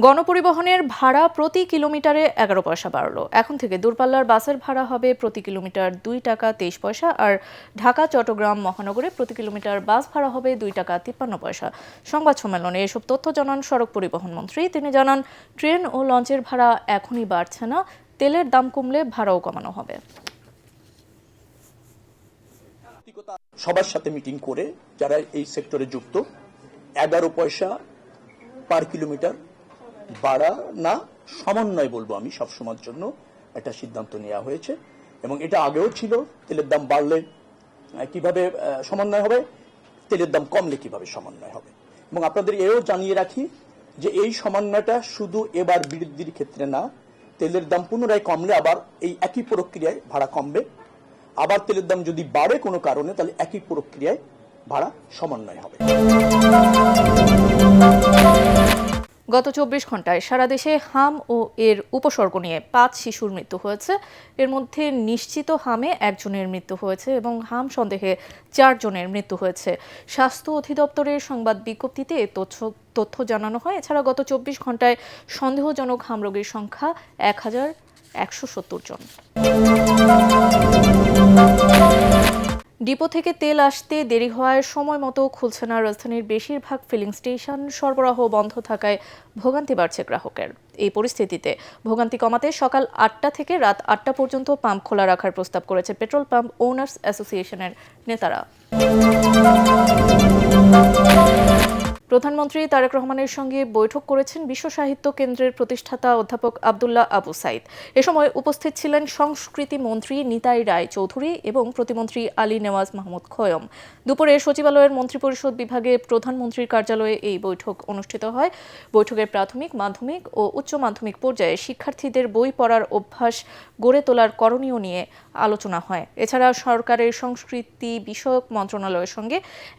গণপরিবহনের ভাড়া প্রতি কিলোমিটারে 11 পয়সা বাড়ল। এখন থেকে দূরপাল্লার বাসের ভাড়া হবে প্রতি কিলোমিটার 2 টাকা 23 পয়সা, আর ঢাকা চট্টগ্রাম মহানগরে প্রতি কিলোমিটার বাস ভাড়া হবে 2 টাকা 53 পয়সা। সংবাদ সম্মেলনে এসব তথ্য জানান সড়ক পরিবহন মন্ত্রী। তিনি জানান, ট্রেন ও লঞ্চের ভাড়া এখনই বাড়ছে না, তেলের দাম কমলে ভাড়াও কমানো হবে। সবার সাথে মিটিং করে যারা এই সেক্টরে যুক্ত 11 পয়সা পার কিলোমিটার বাড়া না সমন্বয় বলবো আমি সবসময়ের জন্য একটা সিদ্ধান্ত নেওয়া হয়েছে। এবং এটা আগেও ছিল, তেলের দাম বাড়লে কিভাবে সমন্বয় হবে, তেলের দাম কমলে কিভাবে সমন্বয় হবে। এবং আপনাদের এও জানিয়ে রাখি যে এই সমন্বয়টা শুধু এবার বৃদ্ধির ক্ষেত্রে না, তেলের দাম পুনরায় কমলে আবার এই একই প্রক্রিয়ায় ভাড়া কমবে। আবার তেলের দাম যদি বাড়ে কোনো কারণে, তাহলে একই প্রক্রিয়ায় ভাড়া সমন্বয় হবে। গত 24 ঘন্টায় সারা দেশে হাম ও এর উপসর্গ নিয়ে 5 শিশুর মৃত্যু হয়েছে। এর মধ্যে নিশ্চিত হামে 1 জনের মৃত্যু হয়েছে এবং হাম সন্দেহে 4 জনের মৃত্যু হয়েছে। স্বাস্থ্য অধিদপ্তরের সংবাদ বিজ্ঞপ্তিতে তথ্য জানানো হয়। এছাড়া গত 24 ঘন্টায় সন্দেহজনক হাম রোগীর সংখ্যা 1170 জন। ডিপো থেকে তেল আসতে দেরি হওয়ায় সময় মতো খুলছে না রাজধানীর বেশিরভাগ ফিলিং স্টেশন। সরবরাহ বন্ধ থাকায় ভোগান্তি বাড়ছে গ্রাহকের। এই পরিস্থিতিতে ভোগান্তি কমাতে সকাল 8টা থেকে রাত 8টা পর্যন্ত পাম্প খোলা রাখার প্রস্তাব করেছে পেট্রোল পাম্প ওনার্স অ্যাসোসিয়েশনের নেতারা। প্রধানমন্ত্রী তারেক রহমানের সঙ্গে বৈঠক করেছেন বিশ্ব সাহিত্য কেন্দ্রের প্রতিষ্ঠাতা অধ্যাপক আব্দুল্লাহ আবু সাইদ। এ সময় উপস্থিত ছিলেন সংস্কৃতি মন্ত্রী নিতাই রায় চৌধুরী এবং প্রতিমন্ত্রী আলী নেওয়াজ মাহমুদ খোয়ম। দুপুরে সচিবালয়ের মন্ত্রিপরিষদ বিভাগে প্রধানমন্ত্রীর কার্যালয়ে এই বৈঠক অনুষ্ঠিত হয়। বৈঠকে প্রাথমিক, মাধ্যমিক ও উচ্চ মাধ্যমিক পর্যায়ে শিক্ষার্থীদের বই পড়ার অভ্যাস গড়ে তোলার করণীয় নিয়ে আলোচনা হয়। এছাড়া সরকারের সংস্কৃতি বিষয়ক মন্ত্রণালয়ের সঙ্গে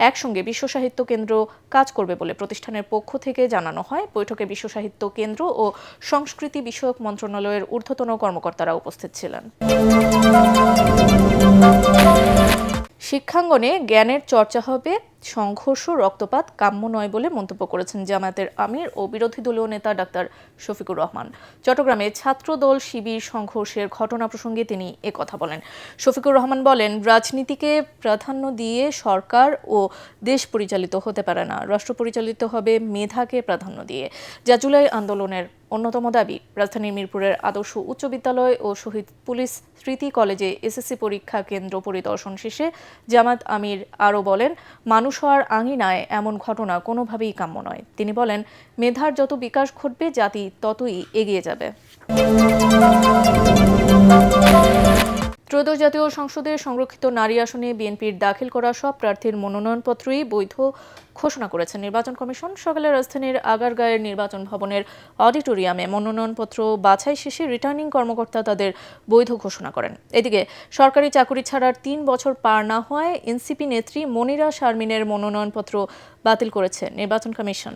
একসঙ্গে বিশ্ব সাহিত্য কেন্দ্র কাজ করবে বলে প্রতিষ্ঠানের পক্ষ থেকে জানানো হয়। বৈঠকে বিশ্ব সাহিত্য কেন্দ্র ও সংস্কৃতি বিষয়ক মন্ত্রণালয়ের ঊর্ধ্বতন কর্মকর্তারা উপস্থিত ছিলেন। শিক্ষাঙ্গনে জ্ঞানের চর্চা হবে, সংঘর্ষ রক্তপাত কাম্য নয় বলে মন্তব্য করেছেন জামায়াতের আমির ও বিরোধী দলীয় নেতা ডাক্তার শফিকুর রহমান। চট্টগ্রামে ছাত্রদল শিবির সংঘর্ষের ঘটনা প্রসঙ্গে তিনি একথা বলেন। শফিকুর রহমান বলেন, রাজনীতিকে প্রাধান্য দিয়ে সরকার ও দেশ পরিচালিত হতে পারে না, রাষ্ট্র পরিচালিত হবে মেধাকে প্রাধান্য দিয়ে। যা জুলাই আন্দোলনের অন্যতম দাবি। রাজধানীর মিরপুরের আদর্শ উচ্চ বিদ্যালয় ও শহীদ পুলিশ স্মৃতি কলেজে এসএসসি পরীক্ষা কেন্দ্র পরিদর্শন শেষে জামায়াত আমির আরও বলেন, মানুষ হওয়ার আঙিনায় এমন ঘটনা কোনোভাবেই কাম্য নয়। তিনি বলেন, মেধার যত বিকাশ ঘটবে জাতি ততই এগিয়ে যাবে। ত্রয়োদশ জাতীয় সংসদের সংরক্ষিত নারী আসনে বিএনপির দাখিল করা সব প্রার্থীর মনোনয়নপত্রই বৈধ ঘোষণা করেছে নির্বাচন কমিশন। সকালে রাজধানীর আগারগাঁয়ের নির্বাচন ভবনের অডিটোরিয়ামে মনোনয়নপত্র বাছাই শেষে রিটার্নিং কর্মকর্তা তাদের বৈধ ঘোষণা করেন। এদিকে সরকারি চাকুরি ছাড়ার 3 বছর পার না হওয়ায় এনসিপি নেত্রী মনিরা শারমিনের মনোনয়নপত্র বাতিল করেছে নির্বাচন কমিশন।